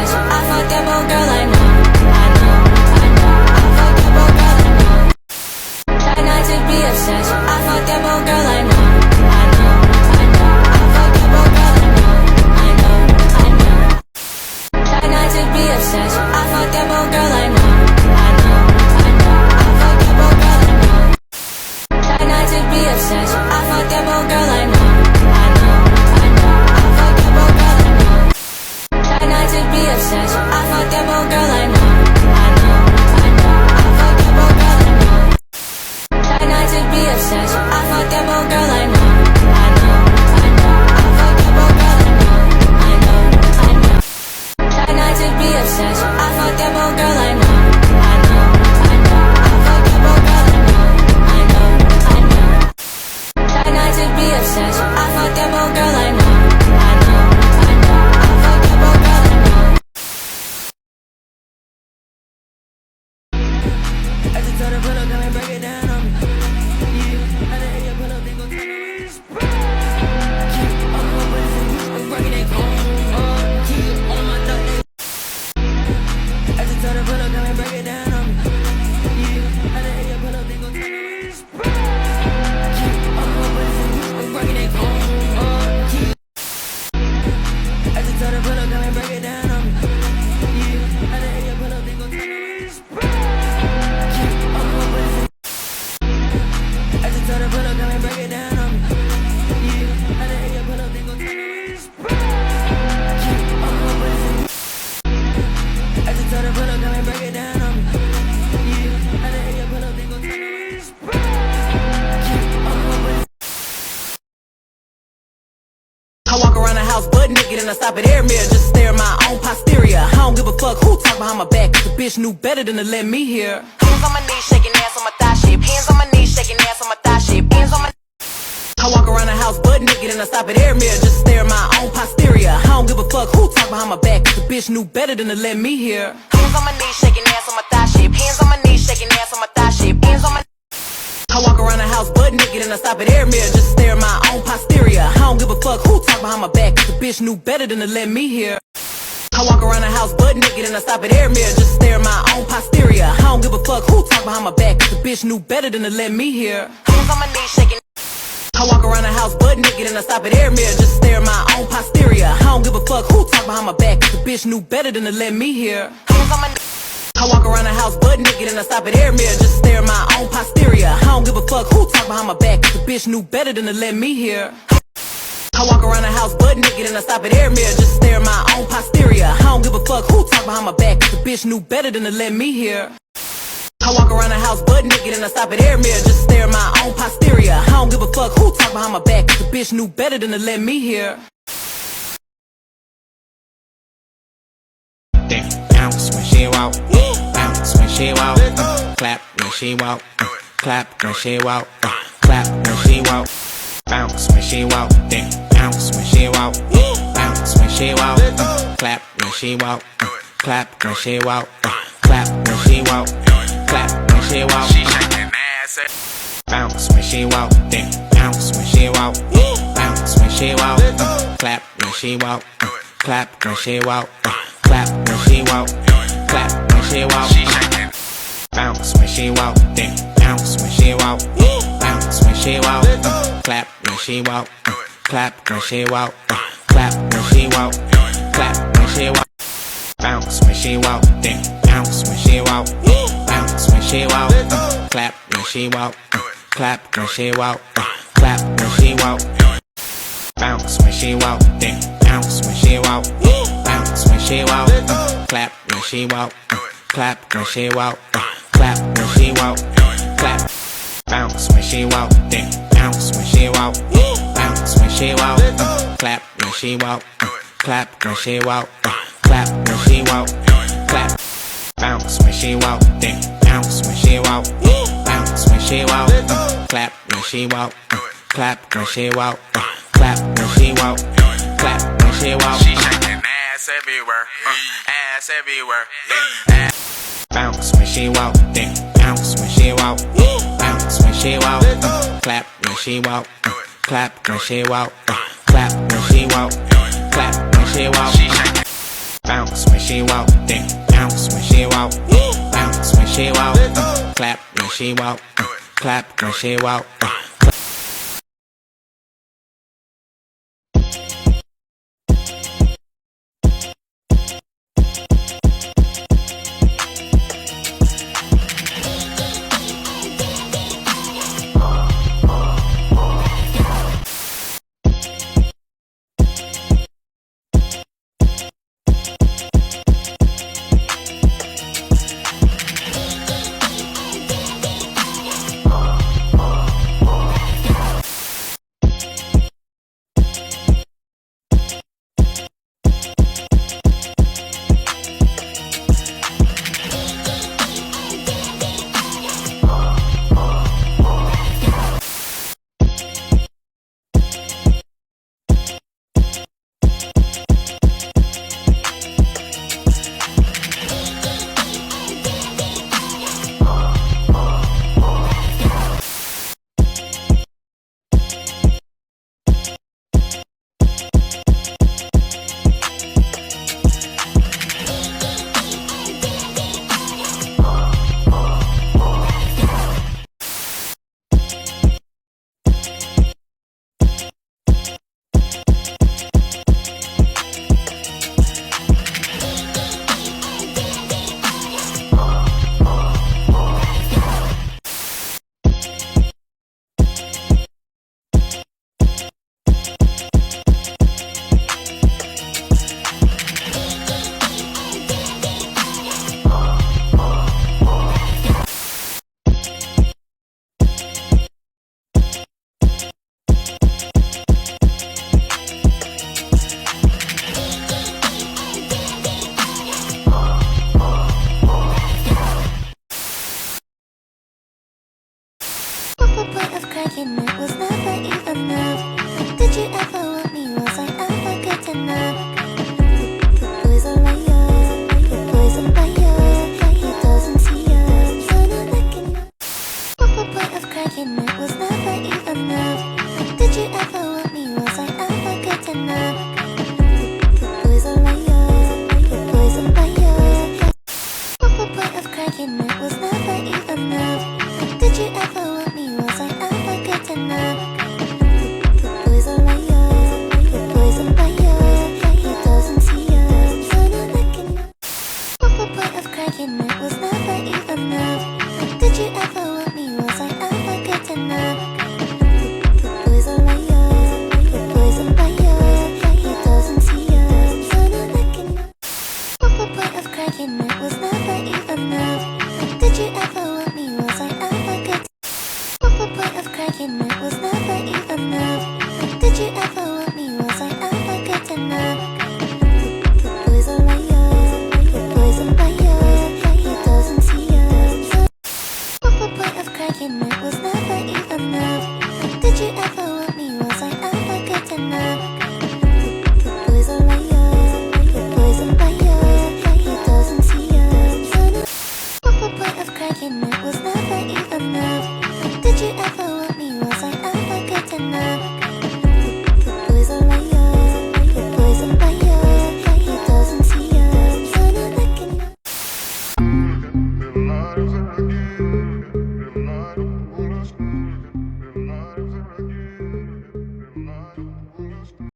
obsessed. I fucked that old girl, I know. I fucked that old girl, I know. Try not to be obsessed. I fucked that old girl, I know. I fucked that old girl, I know. Try not to be obsessed. I fucked that old girl, I know. I fucked that old girl, I know. Try not to be obsessed. I fucked that old girl, I know. I fucked that old girl, I know. Try not to be obsessed. I fucked that old girl, I know. I fucked that old girl, I know. Try not to be obsessed. I fucked that old girl, I know. I fucked that old girl, I know. Try not to be obsessed. I fucked that old girl, I know. I fucked that old girl, I know. Try not to be obsessed. I fucked that old girl, I know. I fucked that old girl, I know. I just told her pull up, come and break it down on me. Yeah, I done ate your pull up, they gon' turn around. Yeah, all my boys I'm breaking that phone. Yeah, all my thugs. I just told her pull up, come and break it down on me. Yeah, I done ate your pull up, they gon' turn around. Yeah, all my boys I'm breaking that phone. Yeah, I just told her pull up, come and break it down on me. Yeah, I done ate your pull up, they gon' turn around. I just told her pull up, come and break it down on me. Yeah, I done ate your pull up, they gon' turn around. I just told her pull up, come and break it down on me. Yeah, I done ate your pull up, they gon' turn around. I walk around the house butt naked and I stop at air mirror just to stare at my own posterior. I don't give a fuck who talk behind my back, 'cause the bitch knew better than to let me hear. Hands on my knees, shaking ass on my thigh shape. Hands on my knees, shaking ass on my thigh shape. Hands on my. I walk around the house butt naked and I stop at air mirror just to stare at my own posterior. I don't give a fuck who talk behind my back, 'cause the bitch knew better than to let me hear. Hands on my knees, shaking ass on my thigh shape. Hands on my knees, shaking ass on my thigh shape. Hands on my. I walk around the house butt naked and I stop at air mirror just to stare at my own posterior. I don't give a fuck who talk behind my back, 'cause the bitch knew better than to let me hear. I walk around the house butt naked and I stop at air mirror just to stare at my own posterior. I don't give a fuck who talk behind my back, 'cause the bitch knew better than to let me hear. Hands on my knees, shaking. I walk around the house butt naked and I stop at air mirror just to stare at my own posterior. I don't give a fuck who talk behind my back, 'cause the bitch knew better than to let me hear. Hands on my knees. I walk around the house butt naked and I stop at air mirror just to stare at my own posterior. I don't give a fuck who talk behind my back, 'cause the bitch knew better than to let me hear. I walk around the house butt naked and I stop at air mirror just to stare at my own posterior. I don't give a fuck who talk behind my back, 'cause the bitch knew better than to let me hear. I walk around the house butt naked and I stop at air mirror just to stare at my own posterior. I don't give a fuck who talk behind my back, 'cause the bitch knew better than to let me hear. Damn, bounce when she walk, bounce when she walk, clap when she walk, clap when she walk, clap when she walk, bounce when she walk, damn, bounce when she walk, bounce when she walk, clap when she walk, clap when she walk, clap when she walk, clap when she walk. She shaking ass. Bounce when she walk, damn, bounce when she walk, bounce when she walk, clap when she walk, clap when she walk. Clap when she walk, clap when she walk. She shaking. Bounce when she walk, damn. Bounce when she walk, bounce when she walk. Clap when she walk, clap when she walk, clap when she walk, clap when she walk. Bounce when she walk, damn. Bounce when she walk, bounce when she walk. Clap when she walk, clap when she walk, clap when she walk. Bounce when she walk, damn. Bounce when she walk, bounce when she walk, clap when she walk, clap when she walk, clap when she walk, clap. Bounce when she walk, damn. Bounce when she walk, bounce when she walk, clap when she walk, clap when she walk, clap when she walk, clap. Bounce when she walk, damn. Bounce when she walk, bounce when she walk, clap when she walk, clap when she walk, clap when she walk, clap when she walk. She shaking ass everywhere, ass everywhere. Bounce when she walk, damn. Bounce when she walk, bounce when she walk, clap when she walk, clap when she walk, clap when she walk, clap when she walk. She shaking. Bounce when she she walk, then bounce when she walk, bounce when she walk, clap when she walk, clap when she walk.